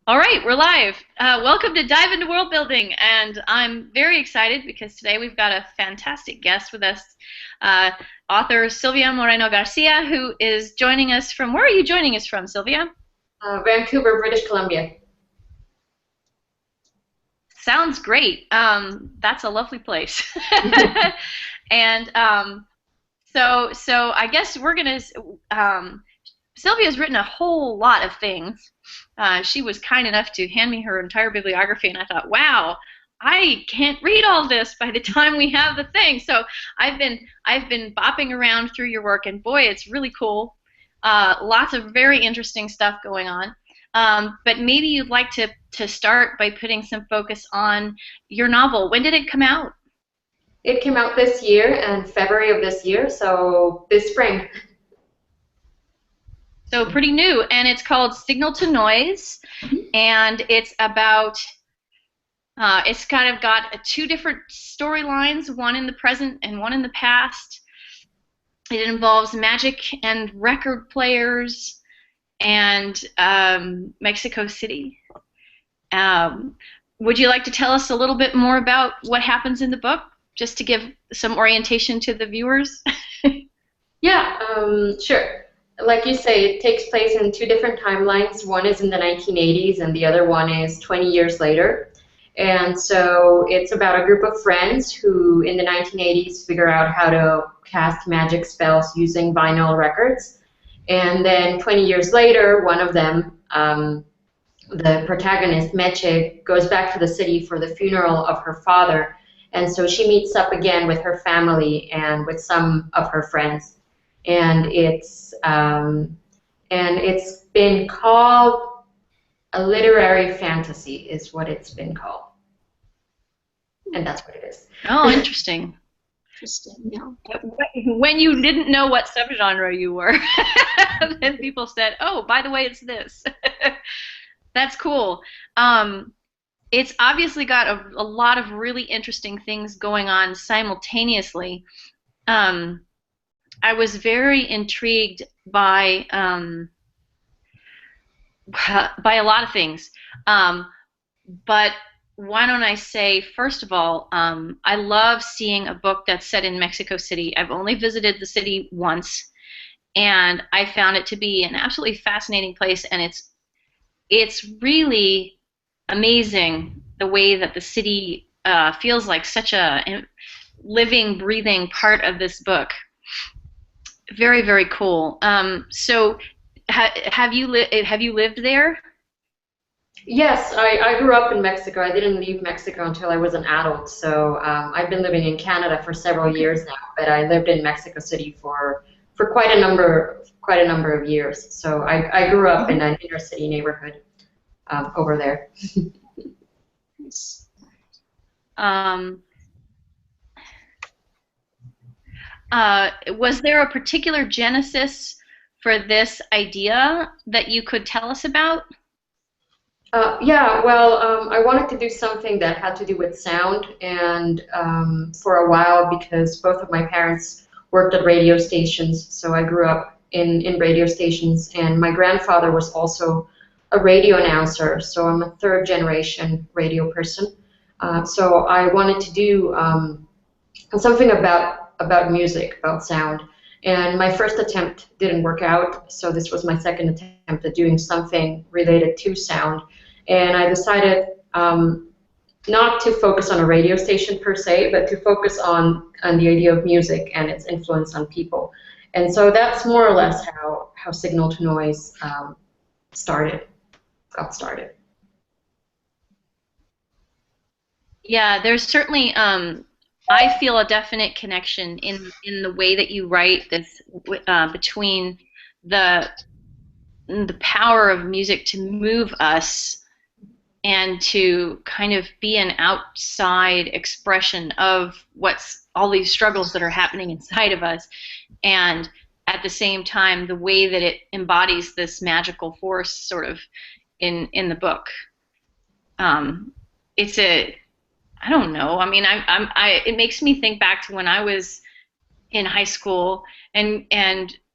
All right, we're live. Welcome to Dive into World Building, and I'm very excited because today we've got a fantastic guest with us, uh, author Silvia Moreno-Garcia, who is joining us from. Where are you joining us from, Silvia? Vancouver, British Columbia. Sounds great. That's a lovely place. And so I guess we're gonna. Sylvia's written a whole lot of things. She was kind enough to hand me her entire bibliography, and I thought, wow, I can't read all this by the time we have the thing. So I've been bopping around through your work, and boy, it's really cool. Lots of very interesting stuff going on. But maybe you'd like to start by putting some focus on your novel. When did it come out? It came out this year in February of this year, so this spring. So pretty new, and it's called Signal to Noise, and it's about it's kind of got two different storylines, one in the present and one in the past. It involves magic and record players and Mexico City. Um, would you like to tell us a little bit more about what happens in the book, just to give some orientation to the viewers? Yeah, sure. Like you say, it takes place in two different timelines. One is in the 1980s and the other one is 20 years later. And so it's about a group of friends who in the 1980s figure out how to cast magic spells using vinyl records. And then 20 years later, one of them, the protagonist, Meche, goes back to the city for the funeral of her father. And so she meets up again with her family and with some of her friends. And it's been called a literary fantasy, is what it's been called, and that's what it is. Oh, interesting. Interesting. Yeah. When you didn't know what subgenre you were, then people said, "Oh, by the way, it's this." That's cool. Um, it's obviously got a lot of really interesting things going on simultaneously. Um, I was very intrigued by a lot of things, um, but why don't I say, first of all, I love seeing a book that's set in Mexico City. I've only visited the city once, and I found it to be an absolutely fascinating place, and it's really amazing the way that the city feels like such a living, breathing part of this book. Very, very cool. So, have you lived there? Yes, I grew up in Mexico. I didn't leave Mexico until I was an adult. So I've been living in Canada for several years now, but I lived in Mexico City for quite a number of years. So I grew up in an inner city neighborhood over there. Um, was there a particular genesis for this idea that you could tell us about? Yeah, well, I wanted to do something that had to do with sound, and for a while, because both of my parents worked at radio stations, so I grew up in radio stations, and my grandfather was also a radio announcer, so I'm a third generation radio person. So I wanted to do something about music, about sound. And my first attempt didn't work out, so this was my second attempt at doing something related to sound. And I decided not to focus on a radio station per se, but to focus on the idea of music and its influence on people. And so that's more or less how Signal to Noise got started. Yeah, there's certainly I feel a definite connection in the way that you write this between the the power of music to move us and to kind of be an outside expression of what's all these struggles that are happening inside of us, and at the same time the way that it embodies this magical force sort of in the book. It's a I don't know. I mean, it makes me think back to when I was in high school, and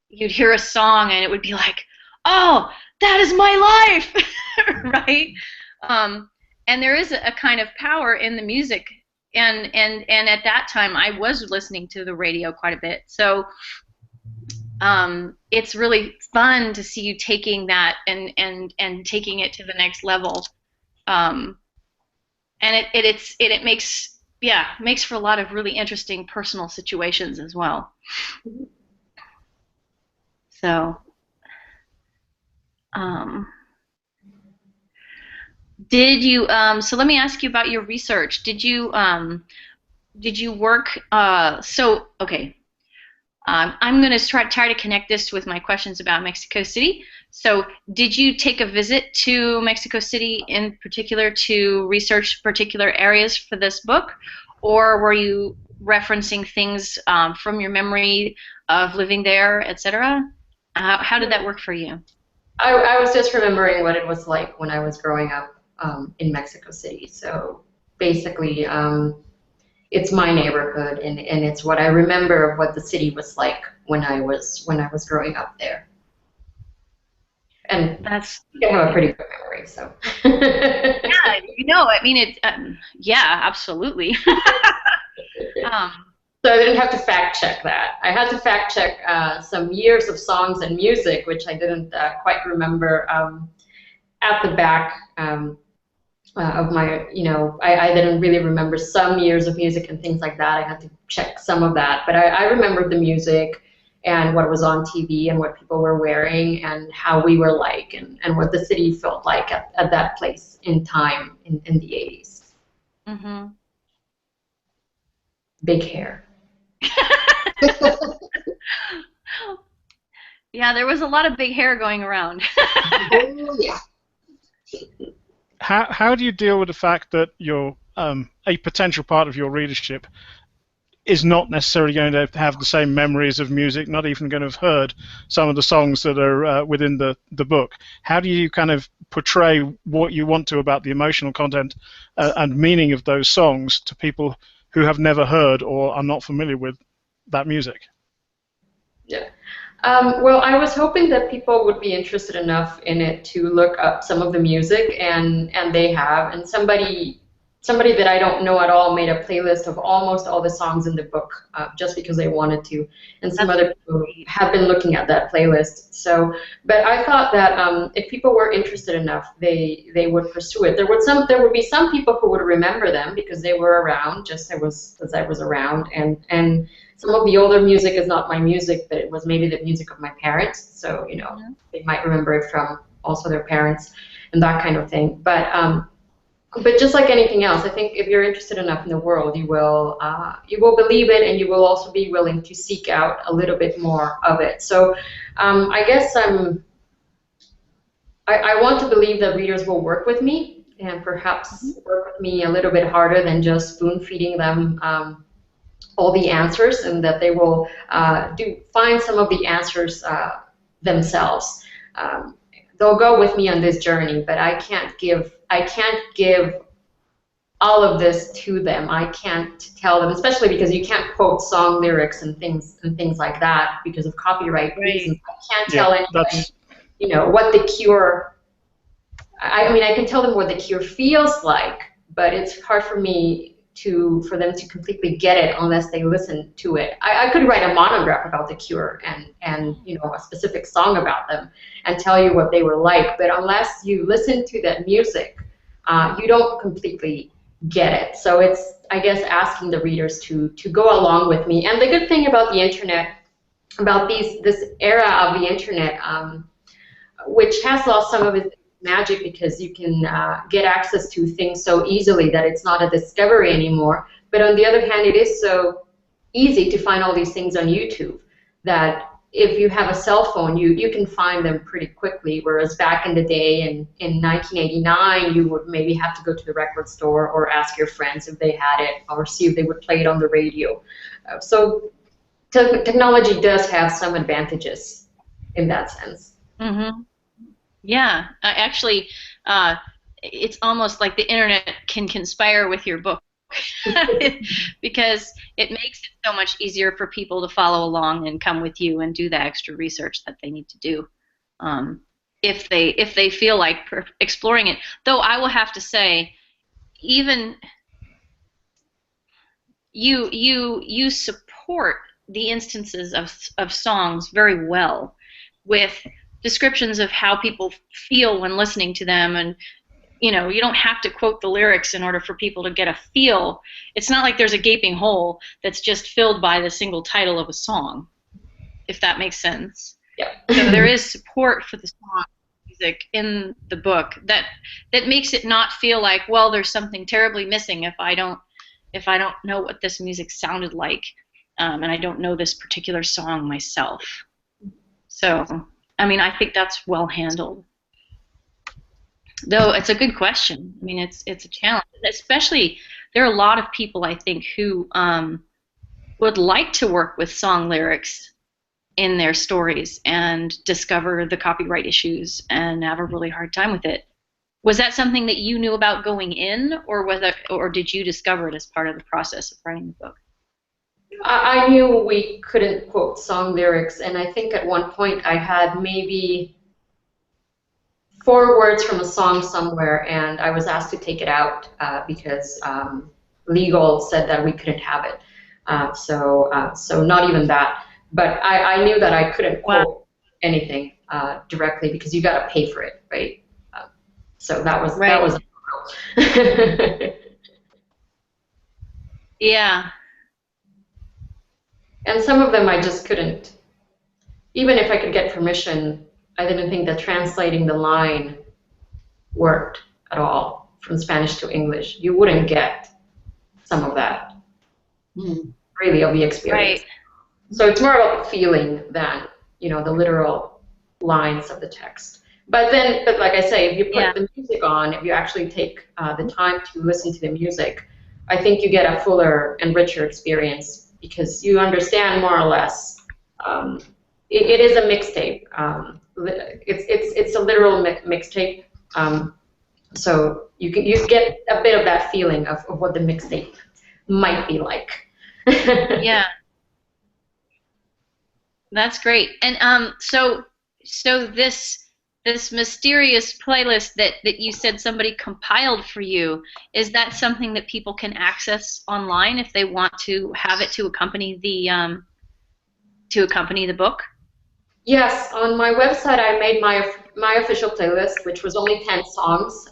you'd hear a song, and it would be like, oh, that is my life, right? Um, and there is a kind of power in the music, and at that time I was listening to the radio quite a bit, so it's really fun to see you taking that and taking it to the next level. Um, and it makes, yeah, makes for a lot of really interesting personal situations as well. So um, did you so let me ask you about your research. Did you work so okay, I'm going to try to connect this with my questions about Mexico City. So, did you take a visit to Mexico City in particular to research particular areas for this book, or were you referencing things from your memory of living there, etc.? How did that work for you? I was just remembering what it was like when I was growing up in Mexico City. So basically, it's my neighborhood, and it's what I remember of what the city was like when I was growing up there. And That's I have a pretty good memory, so. yeah, I mean, yeah, absolutely. um, So I didn't have to fact check that. I had to fact check some years of songs and music, which I didn't quite remember at the back of my, I didn't really remember some years of music and things like that. I had to check some of that. But I remembered the music and what was on TV and what people were wearing and how we were like and what the city felt like at that place in time in the 80s. mm-hmm. Big hair. Yeah, there was a lot of big hair going around. Oh, yeah. How do you deal with the fact that you're a potential part of your readership is not necessarily going to have the same memories of music, not even going to have heard some of the songs that are within the book? How do you kind of portray what you want to about the emotional content and meaning of those songs to people who have never heard or are not familiar with that music? Yeah. Well, I was hoping that people would be interested enough in it to look up some of the music, and they have. And somebody that I don't know at all made a playlist of almost all the songs in the book just because they wanted to. And some other people have been looking at that playlist. So, but I thought that if people were interested enough, they would pursue it. There would be some people who would remember them because they were around, just as I was around, and some of the older music is not my music, but it was maybe the music of my parents. So, they might remember it from also their parents and that kind of thing. But just like anything else, I think if you're interested enough in the world, you will believe it, and you will also be willing to seek out a little bit more of it. So I guess I want to believe that readers will work with me and perhaps work with me a little bit harder than just spoon feeding them all the answers, and that they will find some of the answers themselves. They'll go with me on this journey, but I can't give all of this to them. I can't tell them, especially because you can't quote song lyrics and things like that because of copyright reasons. I can't tell anybody, what the Cure. I mean, I can tell them what the Cure feels like, but it's hard for me for them to completely get it unless they listen to it. I could write a monograph about the Cure and a specific song about them and tell you what they were like, but unless you listen to that music, you don't completely get it. So it's, I guess, asking the readers to go along with me. And the good thing about the internet, about this era of the internet, which has lost some of its magic because you can get access to things so easily that it's not a discovery anymore. But on the other hand, it is so easy to find all these things on YouTube that if you have a cell phone, you can find them pretty quickly, whereas back in the day, in 1989, you would maybe have to go to the record store or ask your friends if they had it or see if they would play it on the radio. So technology does have some advantages in that sense. Mm-hmm. Yeah, actually, it's almost like the internet can conspire with your book because it makes it so much easier for people to follow along and come with you and do the extra research that they need to do. if they feel like exploring it. Though I will have to say, even you support the instances of songs very well with descriptions of how people feel when listening to them, and you don't have to quote the lyrics in order for people to get a feel. It's not like there's a gaping hole that's just filled by the single title of a song, if that makes sense. Yeah. So there is support for the song music in the book that makes it not feel like, well, there's something terribly missing if I don't know what this music sounded like, and I don't know this particular song myself. So, I mean, I think that's well handled. Though it's a good question. I mean, it's a challenge. Especially, there are a lot of people, I think, who would like to work with song lyrics in their stories and discover the copyright issues and have a really hard time with it. Was that something that you knew about going in, or did you discover it as part of the process of writing the book? I knew we couldn't quote song lyrics, and I think at one point I had maybe 4 words from a song somewhere, and I was asked to take it out because legal said that we couldn't have it. So not even that. But I knew that I couldn't quote anything directly because you got to pay for it, right? So that was right. That was. Yeah. And some of them I just couldn't. Even if I could get permission, I didn't think that translating the line worked at all from Spanish to English. You wouldn't get some of that, really, of the experience. Right. So it's more about the feeling than, the literal lines of the text. But like I say, if you put the music on, if you actually take the time to listen to the music, I think you get a fuller and richer experience because you understand more or less. It is a mixtape. It's a literal mixtape. So you get a bit of that feeling of what the mixtape might be like. Yeah. That's great. And so this mysterious playlist that you said somebody compiled for you, is that something that people can access online if they want to have it to accompany the book? Yes, on my website I made my official playlist, which was only 10 songs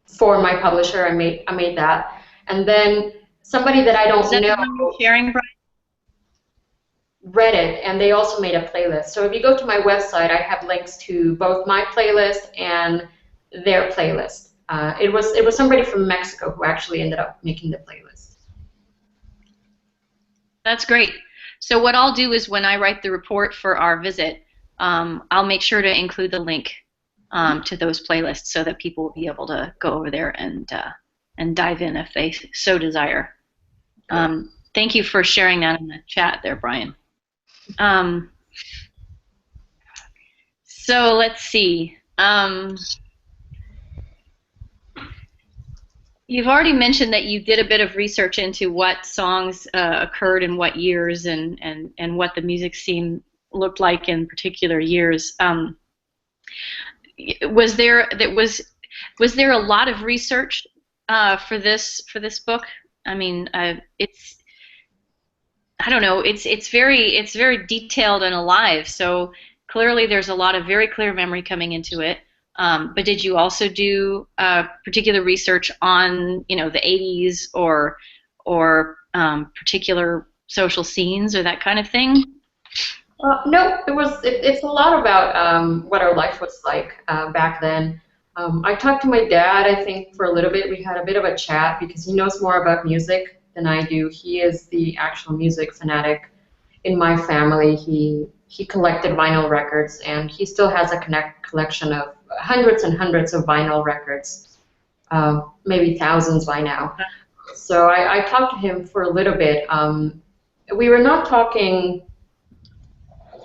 for my publisher. I made that, and then somebody that I don't know sharing, Brian? read it, and they also made a playlist. So if you go to my website, I have links to both my playlist and their playlist. It was somebody from Mexico who actually ended up making the playlist. That's great. So what I'll do is when I write the report for our visit, I'll make sure to include the link to those playlists so that people will be able to go over there and dive in if they so desire. Thank you for sharing that in the chat there, Brian. So let's see. You've already mentioned that you did a bit of research into what songs occurred in what years and what the music scene looked like in particular years. Was there a lot of research for this book? I mean, I don't know. It's very detailed and alive. So clearly, there's a lot of very clear memory coming into it. But did you also do particular research on the 80s or particular social scenes or that kind of thing? No, it's a lot about what our life was like back then. I talked to my dad, I think, for a little bit. We had a bit of a chat because he knows more about music than I do. He is the actual music fanatic in my family. He collected vinyl records, and he still has a collection of hundreds and hundreds of vinyl records, maybe thousands by now. So I talked to him for a little bit. We were not talking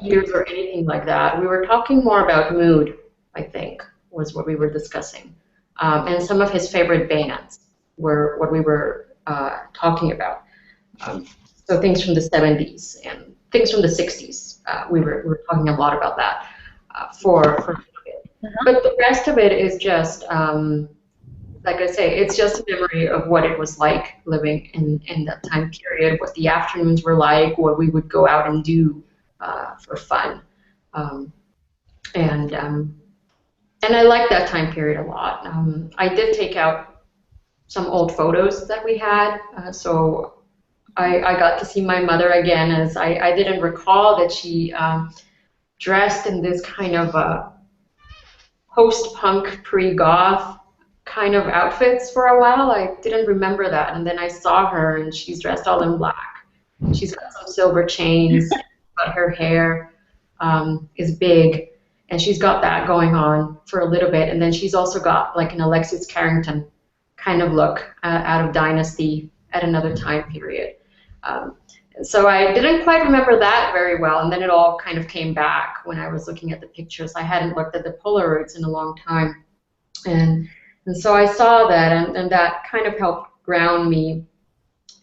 years or anything like that. We were talking more about mood, I think, was what we were discussing. And some of his favorite bands were what we were talking about. So things from the 70s and things from the 60s. We were talking a lot about that for a little bit. But the rest of it is just, like I say, it's just a memory of what it was like living in that time period, what the afternoons were like, what we would go out and do for fun. Um, and and I like that time period a lot. I did take out some old photos that we had, so I got to see my mother again, as I didn't recall that she dressed in this kind of post-punk, pre-goth kind of outfits for a while. I didn't remember that, and then I saw her, and she's dressed all in black. She's got some silver chains, but her hair is big, and she's got that going on for a little bit, and then she's also got like an Alexis Carrington kind of look out of Dynasty at another time period. So I didn't quite remember that very well, and then it all kind of came back when I was looking at the pictures. I hadn't looked at the Polaroids in a long time, and so I saw that, and that kind of helped ground me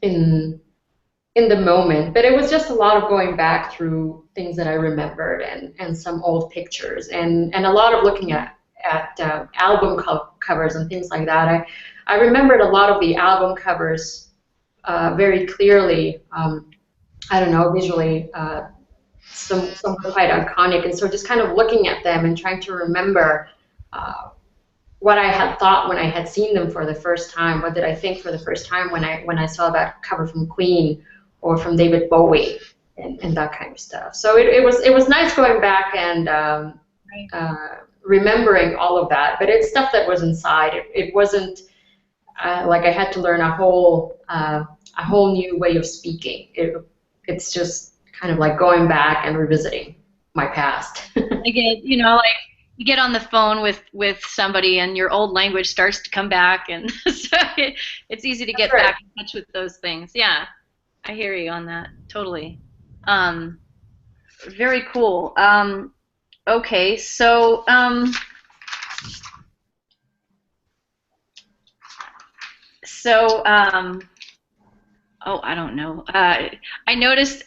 in the moment. But it was just a lot of going back through things that I remembered, and some old pictures, and a lot of looking at album covers and things like that. I remembered a lot of the album covers very clearly. I don't know, visually, some were quite iconic, and so just kind of looking at them and trying to remember what I had thought when I had seen them for the first time. What did I think for the first time when I saw that cover from Queen or from David Bowie, and that kind of stuff. So it was nice going back and remembering all of that. But it's stuff that was inside. It wasn't like I had to learn a whole new way of speaking. It's just kind of like going back and revisiting my past. I get, like you get on the phone with somebody and your old language starts to come back, and so it's easy to get back in touch with those things. Yeah, I hear you on that, totally. Very cool. Okay, so oh, I don't know. I noticed.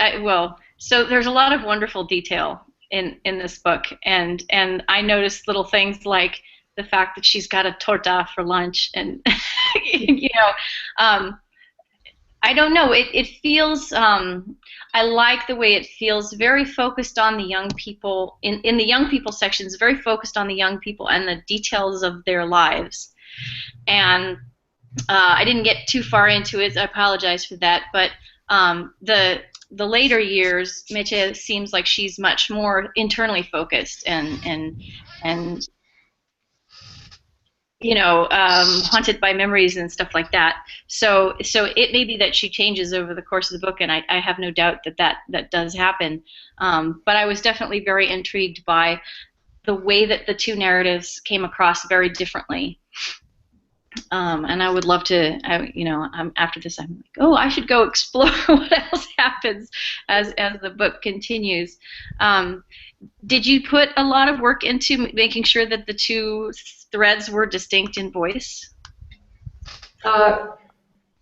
So there's a lot of wonderful detail in this book, and I noticed little things like the fact that she's got a torta for lunch, and I don't know. It feels. I like the way it feels. Very focused on the young people. In the young people sections, very focused on the young people and the details of their lives, and. I didn't get too far into it. I apologize for that. But the later years, Misha seems like she's much more internally focused and haunted by memories and stuff like that. So it may be that she changes over the course of the book, and I have no doubt that does happen. But I was definitely very intrigued by the way that the two narratives came across very differently. And I would love to, after this, I'm like, oh, I should go explore what else happens as the book continues. Did you put a lot of work into making sure that the two threads were distinct in voice?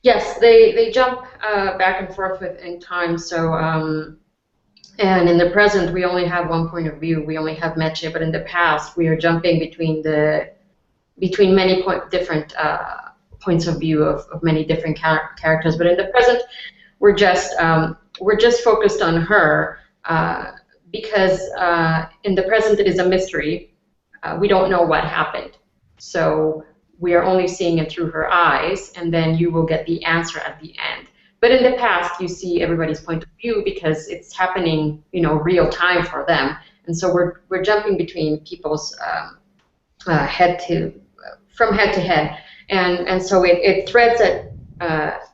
Yes, they jump back and forth in time. So, and in the present, we only have one point of view. We only have Misha, but in the past, we are jumping between many different points of view of many different characters. But in the present, we're just focused on her because in the present it is a mystery. We don't know what happened, so we are only seeing it through her eyes, and then you will get the answer at the end. But in the past, you see everybody's point of view because it's happening, real time for them, and so we're jumping between people's from head to head, and so it threads it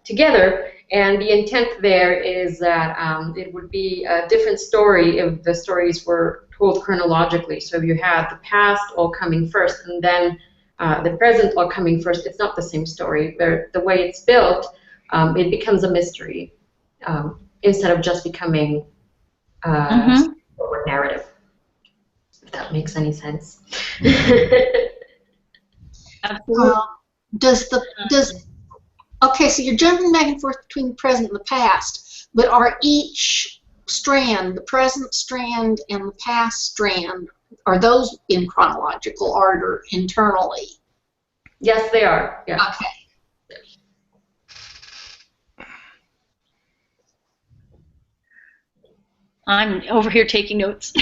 together. And the intent there is that it would be a different story if the stories were told chronologically. So if you have the past all coming first and then the present all coming first, it's not the same story. The way it's built, it becomes a mystery instead of just becoming a narrative. If that makes any sense. Absolutely. Okay, so you're jumping back and forth between the present and the past, but are each strand, the present strand and the past strand, are those in chronological order internally? Yes, they are. Yeah. Okay. I'm over here taking notes.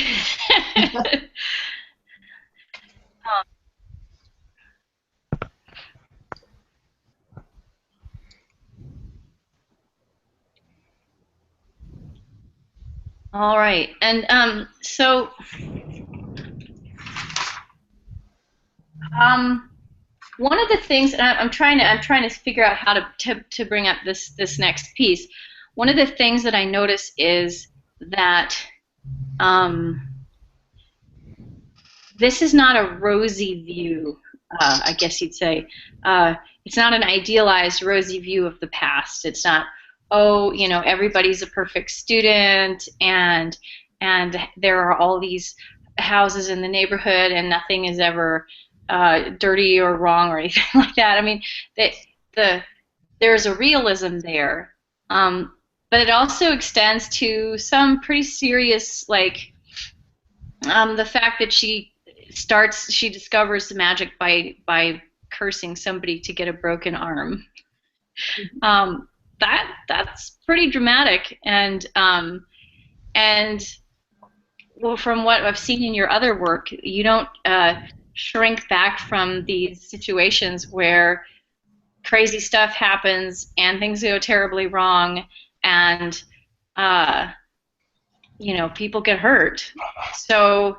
All right, and so one of the things, and I'm trying to figure out how to bring up this next piece. One of the things that I notice is that this is not a rosy view, I guess you'd say. It's not an idealized rosy view of the past. It's not, oh, you know, everybody's a perfect student, and there are all these houses in the neighborhood, and nothing is ever dirty or wrong or anything like that. I mean, there's a realism there, but it also extends to some pretty serious, like the fact that she discovers the magic by cursing somebody to get a broken arm. That's pretty dramatic, and well, from what I've seen in your other work, you don't shrink back from these situations where crazy stuff happens and things go terribly wrong, and you know, people get hurt. So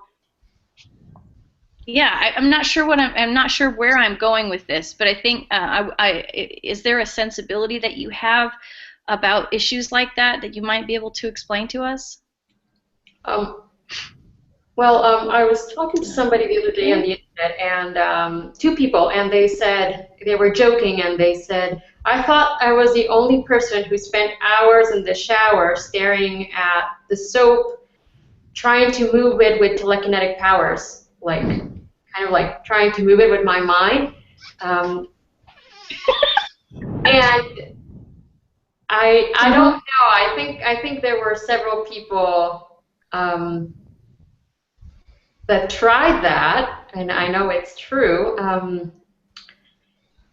yeah, I'm not sure I'm not sure where I'm going with this, but I think is there a sensibility that you have about issues like that you might be able to explain to us? Well, I was talking to somebody the other day on the internet, and two people, and they said, they were joking, and they said, I thought I was the only person who spent hours in the shower staring at the soap, trying to move it with telekinetic powers, like, kind of like trying to move it with my mind. And I don't know. I think there were several people that tried that, and I know it's true,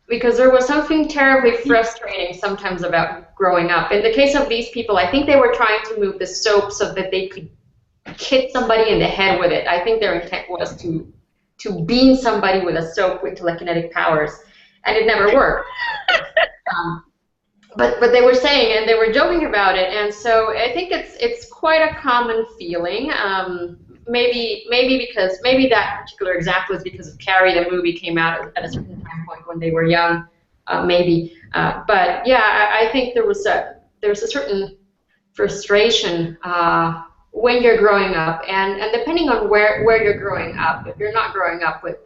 because there was something terribly frustrating sometimes about growing up. In the case of these people, I think they were trying to move the soap so that they could hit somebody in the head with it. I think their intent was to beam somebody with a soap with telekinetic powers, and it never worked. But they were saying, and they were joking about it, and so I think it's quite a common feeling. Maybe that particular example is because of Carrie, the movie came out at a certain time point when they were young, maybe. But yeah, I think there's a certain frustration when you're growing up, and depending on where you're growing up, if you're not growing up with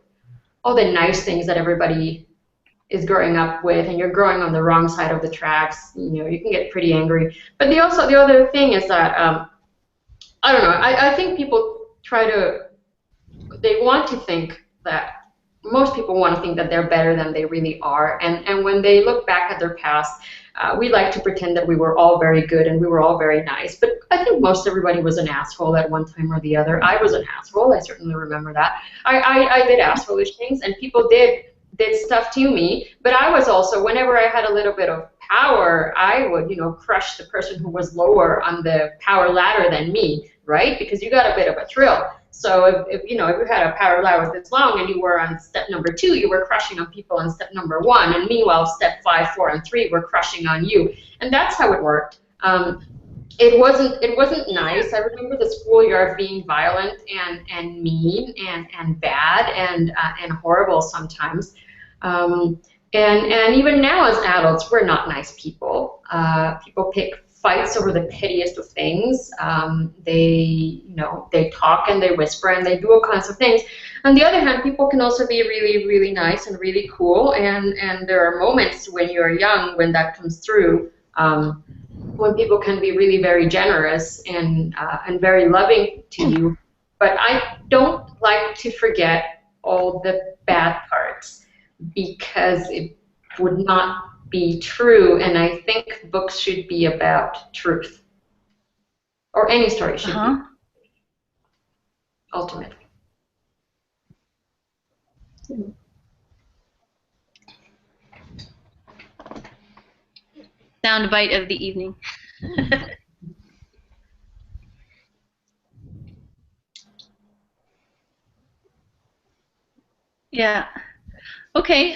all the nice things that everybody is growing up with, and you're growing on the wrong side of the tracks, you know, you can get pretty angry. But the other thing is that I don't know. I think people they want to think that, most people want to think that they're better than they really are, and when they look back at their past, we like to pretend that we were all very good and we were all very nice. But I think most everybody was an asshole at one time or the other. I was an asshole. I certainly remember that. I did assholeish things, and people did stuff to me. But I was also, whenever I had a little bit of power, I would, you know, crush the person who was lower on the power ladder than me, right? Because you got a bit of a thrill. So if you had a power ladder this long and you were on step number 2, you were crushing on people on step number 1, and meanwhile step 5, 4, and 3 were crushing on you, and that's how it worked. It wasn't nice. I remember the schoolyard being violent and mean and bad and horrible sometimes. And even now as adults, we're not nice people. People pick fights over the pettiest of things. They talk and they whisper and they do all kinds of things. On the other hand, people can also be really, really nice and really cool. And there are moments when you're young when that comes through. When people can be really very generous and very loving to you. But I don't like to forget all the bad parts, because it would not be true, and I think books should be about truth, or any story should be, ultimately. Soundbite of the evening. Yeah. Okay.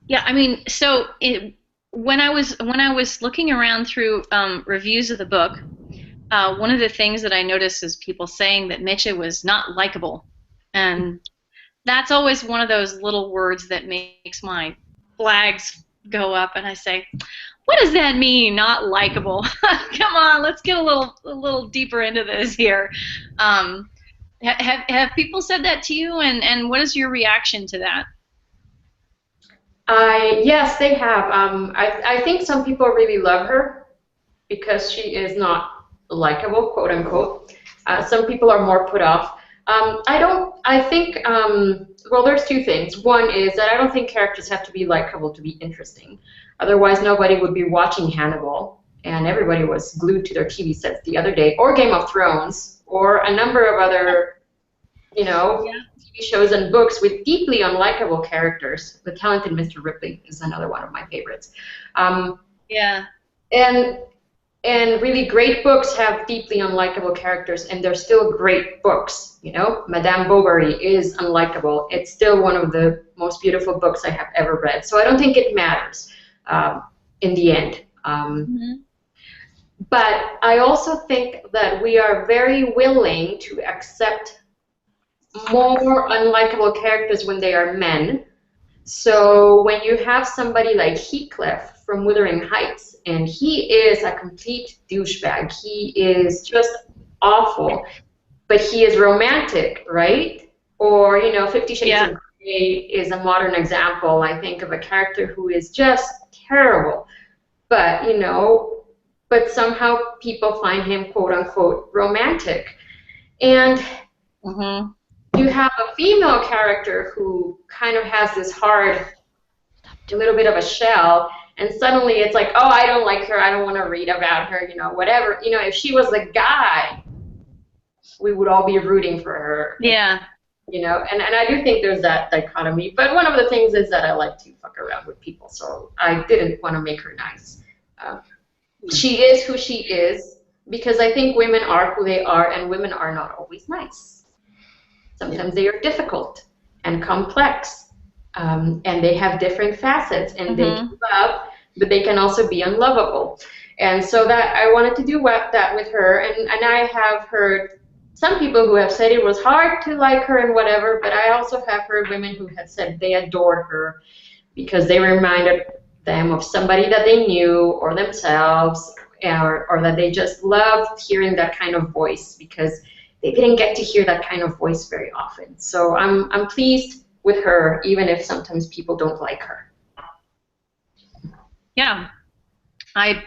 Yeah. I mean, when I was looking around through reviews of the book, one of the things that I noticed is people saying that Misha was not likable, and that's always one of those little words that makes my flags go up, and I say, what does that mean, not likable? Come on, let's get a little deeper into this here. Have people said that to you, and what is your reaction to that? Yes, they have. I think some people really love her because she is not likable, quote unquote. Some people are more put off. I think, well, there's two things. One is that I don't think characters have to be likable to be interesting. Otherwise, nobody would be watching Hannibal, and everybody was glued to their TV sets the other day, or Game of Thrones, or a number of other, TV shows and books with deeply unlikable characters. The Talented Mr. Ripley is another one of my favorites. Yeah. And really great books have deeply unlikable characters, and they're still great books. Madame Bovary is unlikable. It's still one of the most beautiful books I have ever read. So I don't think it matters in the end. But I also think that we are very willing to accept more unlikable characters when they are men. So when you have somebody like Heathcliff from Wuthering Heights, and he is a complete douchebag, he is just awful, but he is romantic, right? Or, 50 Shades of Grey is a modern example, I think, of a character who is just terrible. But, but somehow people find him, quote unquote, romantic. And you have a female character who kind of has this hard, a little bit of a shell, and suddenly it's like, oh, I don't like her, I don't want to read about her, whatever. If she was the guy, we would all be rooting for her. Yeah. And I do think there's that dichotomy. But one of the things is that I like to fuck around with people, so I didn't want to make her nice. She is who she is, because I think women are who they are, and women are not always nice. Sometimes they are difficult and complex, and they have different facets, and they can love, but they can also be unlovable. And so that I wanted to do that with her, and I have heard some people who have said it was hard to like her and whatever, but I also have heard women who have said they adored her because they reminded them of somebody that they knew or themselves, or that they just loved hearing that kind of voice because they didn't get to hear that kind of voice very often. So I'm pleased with her, even if sometimes people don't like her. Yeah, I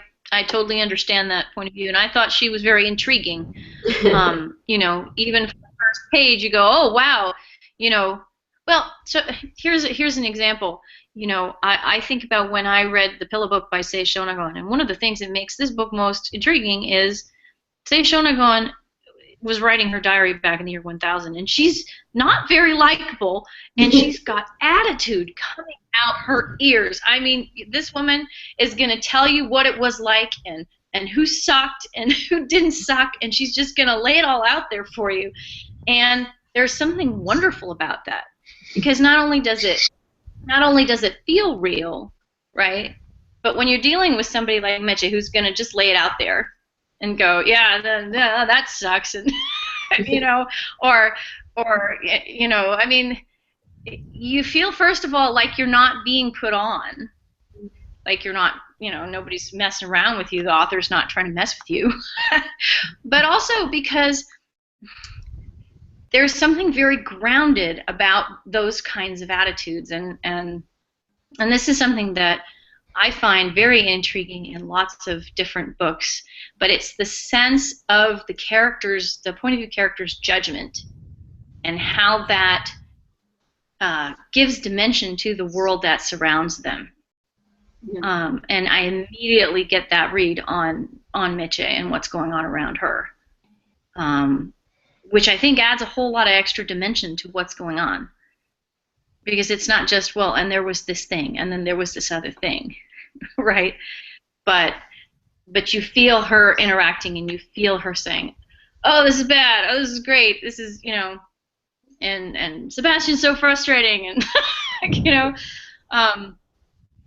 totally understand that point of view, and I thought she was very intriguing. Even from the first page, you go, oh wow, Well, so here's an example. I think about when I read The Pillow Book by Sei Shonagon, and one of the things that makes this book most intriguing is Sei Shonagon was writing her diary back in the year 1000, and she's not very likable, and she's got attitude coming out her ears. I mean, this woman is going to tell you what it was like and who sucked and who didn't suck, and she's just going to lay it all out there for you. And there's something wonderful about that, because not only does it feel real, right? But when you're dealing with somebody like Misha, who's going to just lay it out there and go, yeah, that sucks, and I mean, you feel first of all like you're not being put on, like you're not, nobody's messing around with you, the author's not trying to mess with you, but also because there's something very grounded about those kinds of attitudes, and this is something that I find very intriguing in lots of different books, but it's the sense of the characters, the point of view characters' judgment, and how that gives dimension to the world that surrounds them. Yeah. And I immediately get that read on Misha and what's going on around her. which I think adds a whole lot of extra dimension to what's going on. Because it's not just, well, and there was this thing, and then there was this other thing, right? But you feel her interacting, and you feel her saying, oh, this is bad, oh, this is great, this is, and Sebastian's so frustrating, and,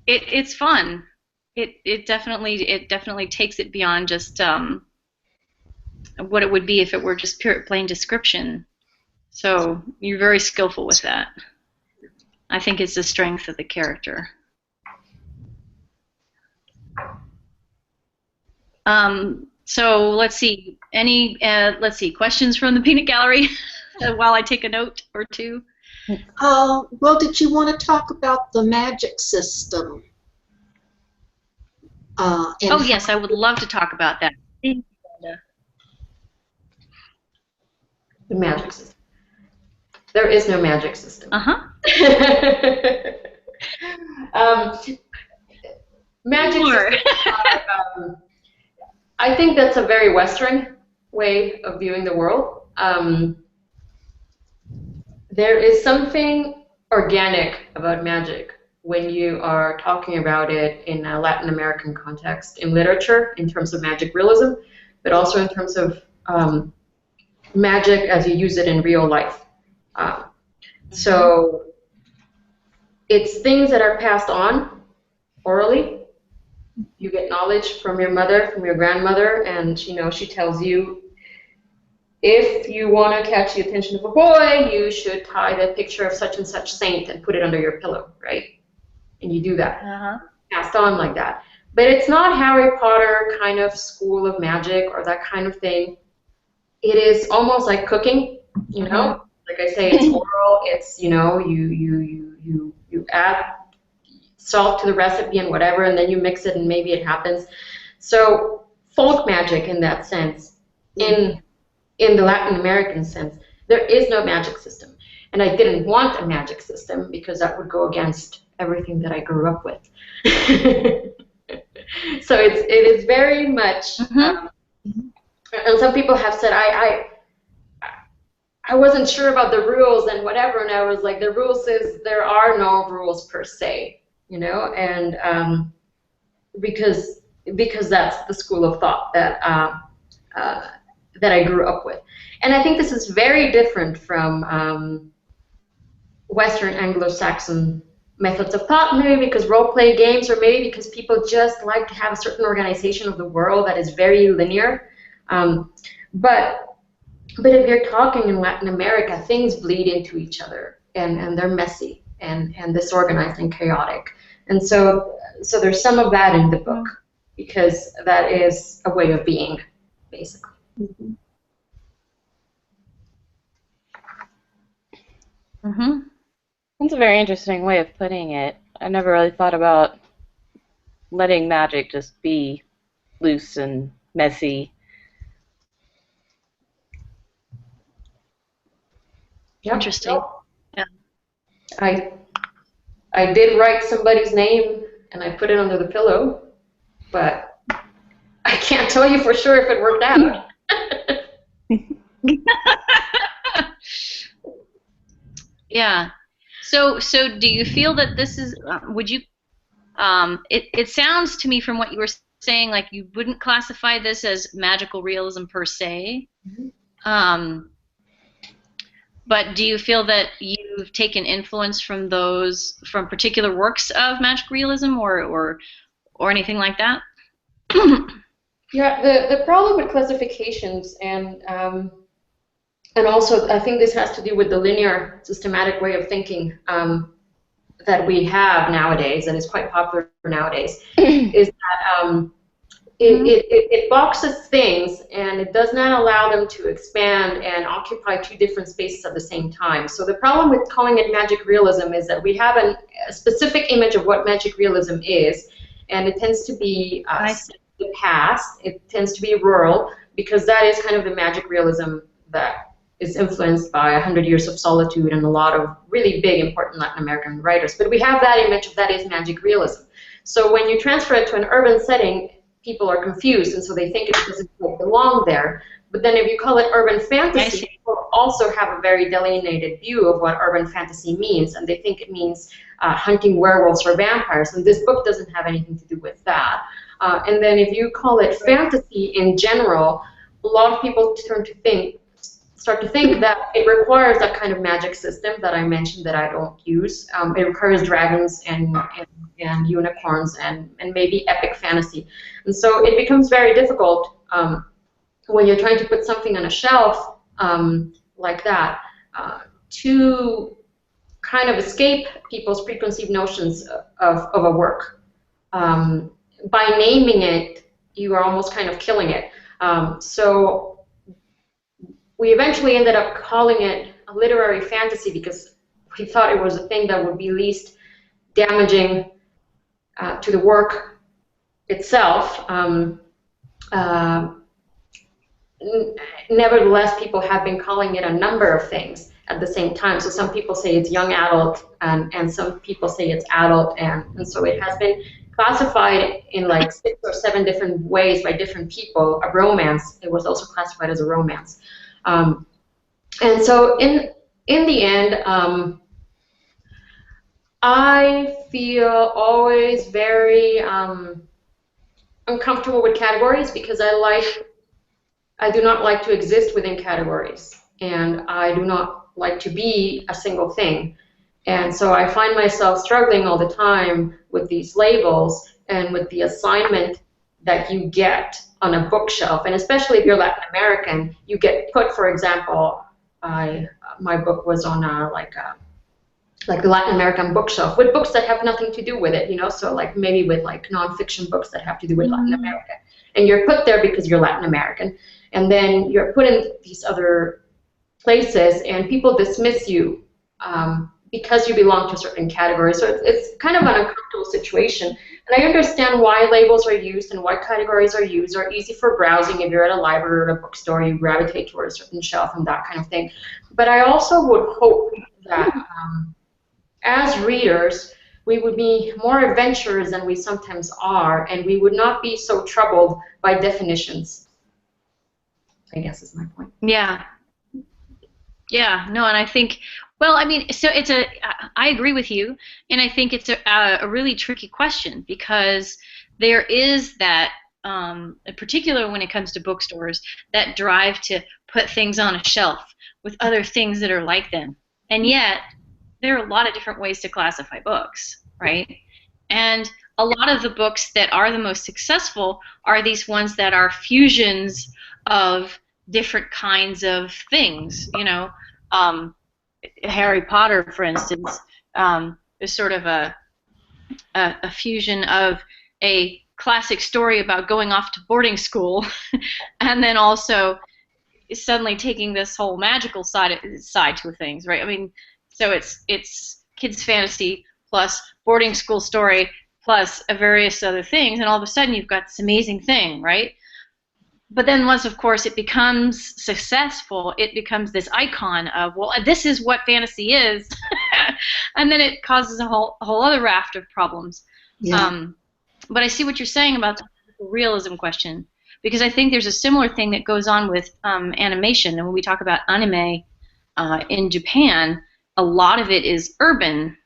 it's fun. It definitely takes it beyond just what it would be if it were just plain description. So you're very skillful with that. I think it's the strength of the character. So let's see. Let's see. Questions from the peanut gallery while I take a note or two. Well, did you want to talk about the magic system? Oh yes, I would love to talk about that. The magic system. There is no magic system. Magic system. I think that's a very Western way of viewing the world. There is something organic about magic when you are talking about it in a Latin American context, in literature, in terms of magic realism, but also in terms of magic as you use it in real life. So it's things that are passed on orally. You get knowledge from your mother, from your grandmother, and she tells you, if you want to catch the attention of a boy, you should tie the picture of such and such saint and put it under your pillow, right? And you do that. Passed on like that. But it's not Harry Potter kind of school of magic or that kind of thing. It is almost like cooking, Like I say, it's oral. It's you add salt to the recipe and whatever, and then you mix it and maybe it happens. So folk magic in that sense, in the Latin American sense, there is no magic system. And I didn't want a magic system because that would go against everything that I grew up with. So it is very much, and some people have said, I wasn't sure about the rules and whatever, and I was like, the rule says there are no rules per se, and because that's the school of thought that I grew up with. And I think this is very different from Western Anglo-Saxon methods of thought, maybe because role-play games, or maybe because people just like to have a certain organization of the world that is very linear. But if you're talking in Latin America, things bleed into each other, and they're messy and disorganized and chaotic. And so there's some of that in the book, because that is a way of being, basically. That's a very interesting way of putting it. I never really thought about letting magic just be loose and messy. Yep. Interesting. Yeah. I did write somebody's name and I put it under the pillow, but I can't tell you for sure if it worked out. Yeah. So do you feel that this is, would you, it sounds to me from what you were saying like you wouldn't classify this as magical realism per se. But do you feel that you've taken influence from particular works of magic realism or anything like that? Yeah, the problem with classifications and also I think this has to do with the linear systematic way of thinking that we have nowadays, and is quite popular nowadays, is that it boxes things and it does not allow them to expand and occupy two different spaces at the same time. So the problem with calling it magic realism is that we have a specific image of what magic realism is, and it tends to be the past. It tends to be rural, because that is kind of the magic realism that is influenced by 100 Years of Solitude and a lot of really big, important Latin American writers. But we have that image that is magic realism. So when you transfer it to an urban setting, people are confused, and so they think it doesn't belong there. But then if you call it urban I fantasy, see. people also have a very delineated view of what urban fantasy means, and they think it means hunting werewolves or vampires, and this book doesn't have anything to do with that. And then if you call it fantasy in general, a lot of people start to think that it requires that kind of magic system that I mentioned that I don't use. It requires dragons and unicorns and maybe epic fantasy. And so it becomes very difficult when you're trying to put something on a shelf like that to kind of escape people's preconceived notions of a work. By naming it, you are almost kind of killing it. So we eventually ended up calling it a literary fantasy because we thought it was a thing that would be least damaging to the work itself. Nevertheless, people have been calling it a number of things at the same time. So some people say it's young adult, and some people say it's adult, and so it has been classified in like 6 or 7 different ways by different people. A romance, it was also classified as a romance. And so in the end, I feel always very uncomfortable with categories because I do not like to exist within categories, and I do not like to be a single thing. And so I find myself struggling all the time with these labels and with the assignment that you get on a bookshelf. And especially if you're Latin American, you get put, for example, my book was on like the Latin American bookshelf with books that have nothing to do with it, you know, so like maybe with like nonfiction books that have to do with Latin America. And you're put there because you're Latin American. And then you're put in these other places and people dismiss you because you belong to a certain category. So it's kind of an uncomfortable situation. And I understand why labels are used and why categories are used. They're easy for browsing. If you're at a library or a bookstore, you gravitate toward a certain shelf and that kind of thing. But I also would hope that as readers, we would be more adventurous than we sometimes are, and we would not be so troubled by definitions, I guess is my point. Yeah. Yeah, no, and I think, well, I mean, so I agree with you, and I think it's a really tricky question because there is that, in particular when it comes to bookstores, that drive to put things on a shelf with other things that are like them. And yet, there are a lot of different ways to classify books, right? And a lot of the books that are the most successful are these ones that are fusions of different kinds of things, you know. Harry Potter, for instance, is sort of a fusion of a classic story about going off to boarding school and then also suddenly taking this whole magical side to things, right? I mean, so it's kids fantasy plus boarding school story plus various other things, and all of a sudden you've got this amazing thing, right? But then once, of course, it becomes successful, it becomes this icon of, well, this is what fantasy is, and then it causes a whole other raft of problems. Yeah. But I see what you're saying about the realism question, because I think there's a similar thing that goes on with animation. And when we talk about anime in Japan, a lot of it is urban,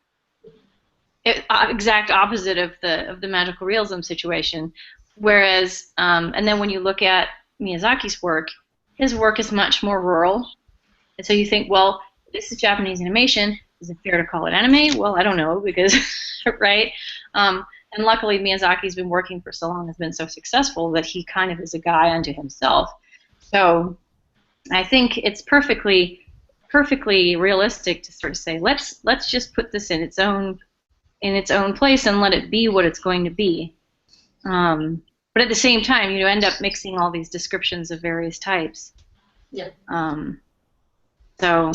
exact opposite of the magical realism situation. Whereas, and then when you look at Miyazaki's work, his work is much more rural. And so you think, well, this is Japanese animation. Is it fair to call it anime? Well, I don't know, because, right? And luckily, Miyazaki's been working for so long, has been so successful that he kind of is a guy unto himself. So I think it's perfectly realistic to sort of say, let's just put this in its own place and let it be what it's going to be. But at the same time, you end up mixing all these descriptions of various types. Yeah. So,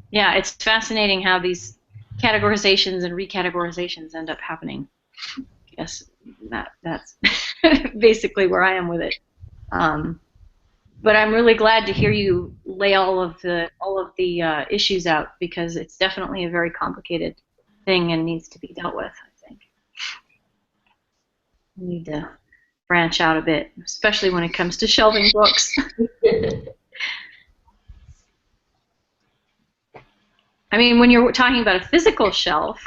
yeah, it's fascinating how these categorizations and recategorizations end up happening. I guess that's basically where I am with it. But I'm really glad to hear you lay all of the issues out, because it's definitely a very complicated thing and needs to be dealt with, I think. We need to branch out a bit, especially when it comes to shelving books. I mean, when you're talking about a physical shelf,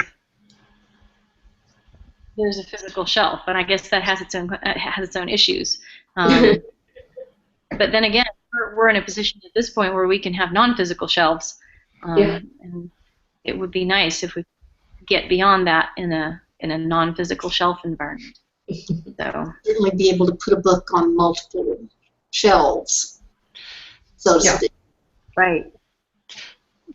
there's a physical shelf, and I guess that has its own issues. But then again, we're in a position at this point where we can have non-physical shelves, and it would be nice if we get beyond that in a non-physical shelf environment. So certainly be able to put a book on multiple shelves, so to speak. Right.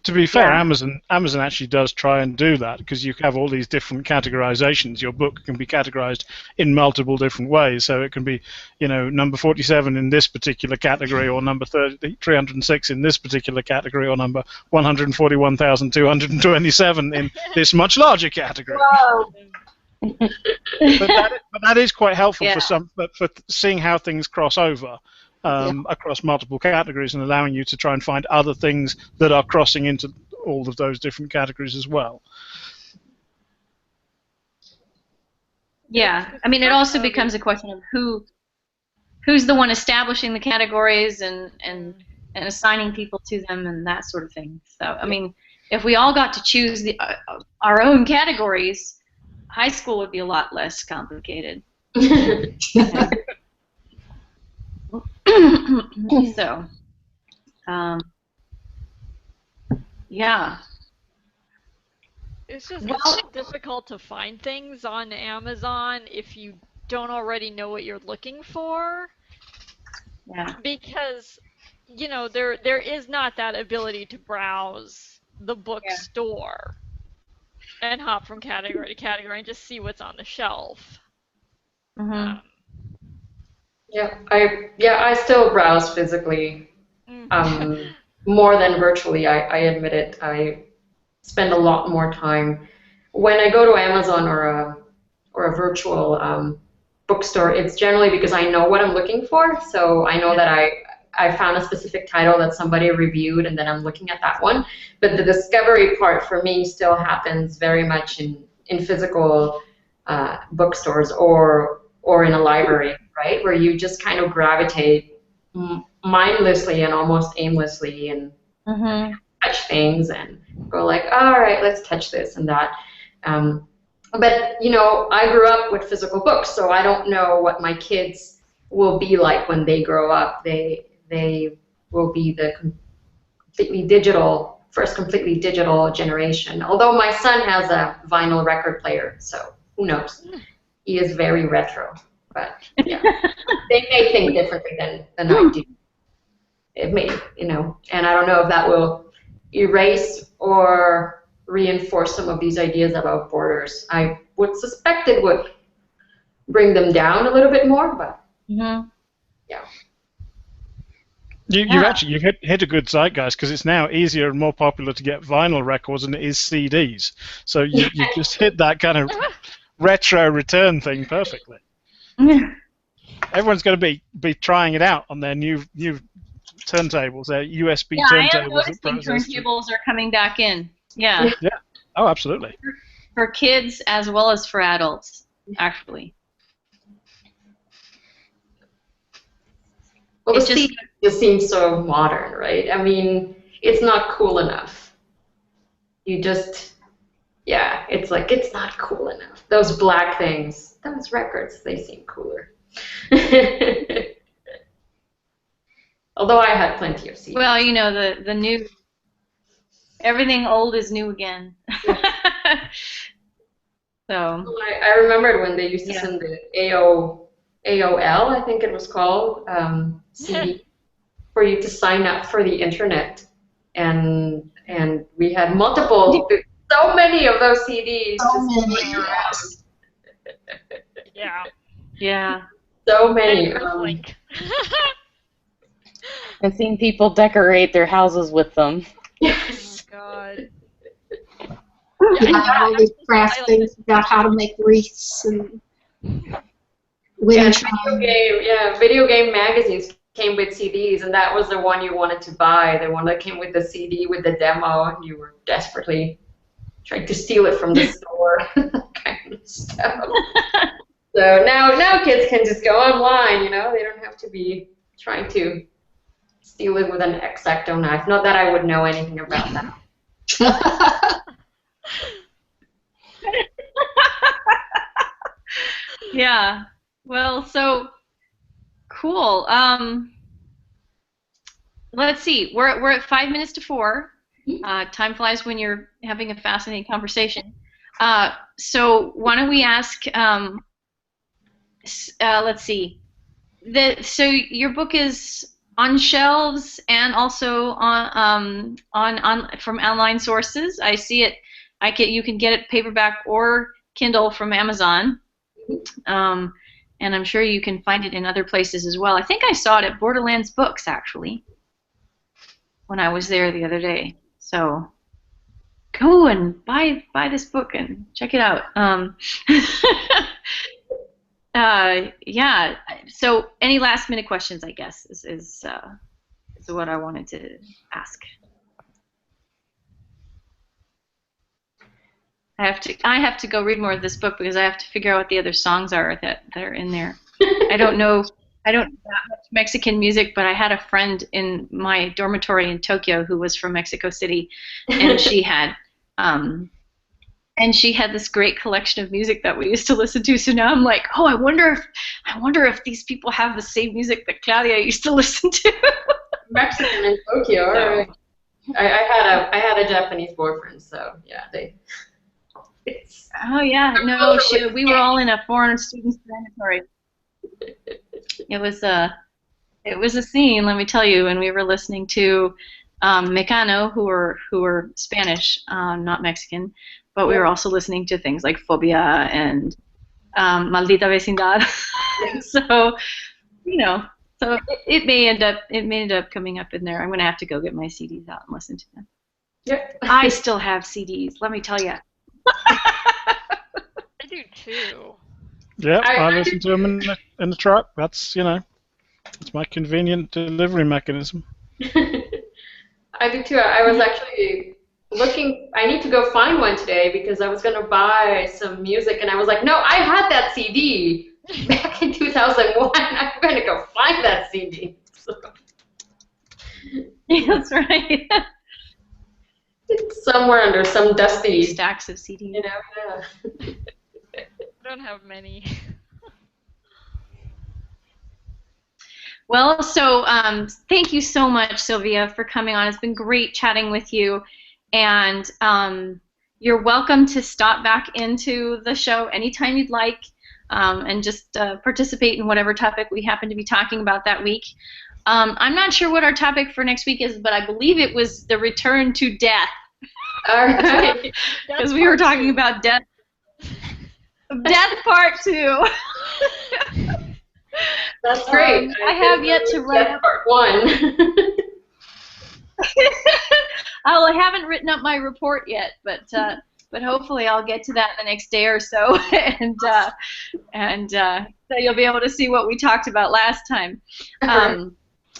To be fair, Amazon actually does try and do that, because you have all these different categorizations. Your book can be categorized in multiple different ways, so it can be, number 47 in this particular category, or number 306 in this particular category, or number 141,227 in this much larger category. Wow. but that is quite helpful for seeing how things cross over. Across multiple categories, and allowing you to try and find other things that are crossing into all of those different categories as well. Yeah, I mean, it also becomes a question of who's the one establishing the categories and assigning people to them and that sort of thing. So, I mean, if we all got to choose our own categories, high school would be a lot less complicated. So, yeah. It's just difficult to find things on Amazon if you don't already know what you're looking for. Yeah. Because, there is not that ability to browse the bookstore and hop from category to category and just see what's on the shelf. Mm-hmm. I still browse physically, more than virtually. I admit it. I spend a lot more time when I go to Amazon or a virtual bookstore. It's generally because I know what I'm looking for, so I know that I found a specific title that somebody reviewed, and then I'm looking at that one. But the discovery part for me still happens very much in physical bookstores or in a library, right, where you just kind of gravitate mindlessly and almost aimlessly and touch things and go like, all right, let's touch this and that. But I grew up with physical books, so I don't know what my kids will be like when they grow up. They will be the completely digital generation. Although my son has a vinyl record player, so who knows? He is very retro, but yeah, they may think differently than I do. It may, and I don't know if that will erase or reinforce some of these ideas about borders. I would suspect it would bring them down a little bit more, but yeah. You've hit a good zeitgeist, because it's now easier and more popular to get vinyl records than it is CDs. So you just hit that kind of retro return thing perfectly. Everyone's going to be trying it out on their new turntables, their USB turntables. I am noticing turntables are coming back in. Yeah. Yeah. Oh, absolutely. For kids as well as for adults, actually. Well, the CD just seems so modern, right? I mean, it's not cool enough. It's like, it's not cool enough. Those black things, those records, they seem cooler. Although I had plenty of CDs. Well, the new, everything old is new again. So. Well, I remembered when they used to send the AOL, I think it was called, CD, for you to sign up for the internet, and we had so many of those CDs. Yeah. So many. I've seen people decorate their houses with them. Yes. Oh, God. All these craft things about how to make wreaths and video game magazines came with CDs, and that was the one you wanted to buy, the one that came with the CD with the demo, and you were desperately trying to steal it from the store, that kind of stuff. So now kids can just go online, they don't have to be trying to steal it with an X-Acto knife. Not that I would know anything about that. Yeah. Well, so cool. Let's see. We're at 5 minutes to 4. Time flies when you're having a fascinating conversation. So why don't we ask? Let's see. So your book is on shelves and also on from online sources. I see it. You can get it paperback or Kindle from Amazon. And I'm sure you can find it in other places as well. I think I saw it at Borderlands Books, actually, when I was there the other day. So go and buy this book and check it out. Yeah. So any last minute questions, I guess, is what I wanted to ask. I have to go read more of this book because I have to figure out what the other songs are that are in there. I don't know that much Mexican music, but I had a friend in my dormitory in Tokyo who was from Mexico City, and she had this great collection of music that we used to listen to. So now I'm like, oh, I wonder if these people have the same music that Claudia used to listen to. Mexican in Tokyo, all right. I had a Japanese boyfriend, so yeah, they. Oh yeah, no, we were all in a foreign students dormitory. It was a scene, let me tell you, when we were listening to Mecano, who were Spanish, not Mexican, but we were also listening to things like Fobia and Maldita Vecindad. So, so it may end up coming up in there. I'm gonna have to go get my CDs out and listen to them. Yep. I still have CDs, let me tell you. I do too. Yeah, I listen to them in the truck. That's it's my convenient delivery mechanism. I do too. I was actually looking. I need to go find one today because I was going to buy some music, and I was like, no, I had that CD back in 2001. I'm going to go find that CD. So. Yeah, that's right. It's somewhere under some dusty stacks of CDs. Yeah. I don't have many. Well, so thank you so much, Silvia, for coming on. It's been great chatting with you, and you're welcome to stop back into the show anytime you'd like, and just participate in whatever topic we happen to be talking about that week. I'm not sure what our topic for next week is, but I believe it was the return to death. All right. Because we were talking about death. Death Part 2. That's great. I have yet to write up Part 1. Oh, I haven't written up my report yet, but hopefully I'll get to that the next day or so, and so you'll be able to see what we talked about last time.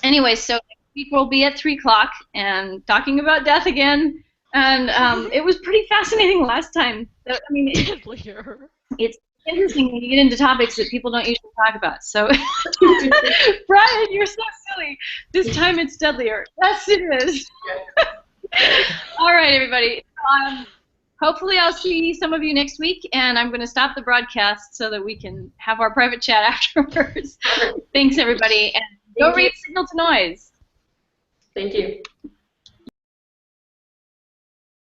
Anyway, so next week we'll be at 3 o'clock and talking about death again, and it was pretty fascinating last time. I mean, it's interesting when you get into topics that people don't usually talk about. So, Brian, you're so silly. This time it's deadlier. Yes, it is. All right, everybody. Hopefully I'll see some of you next week, and I'm going to stop the broadcast so that we can have our private chat afterwards. Thanks, everybody, and go read Signal to Noise. Thank you.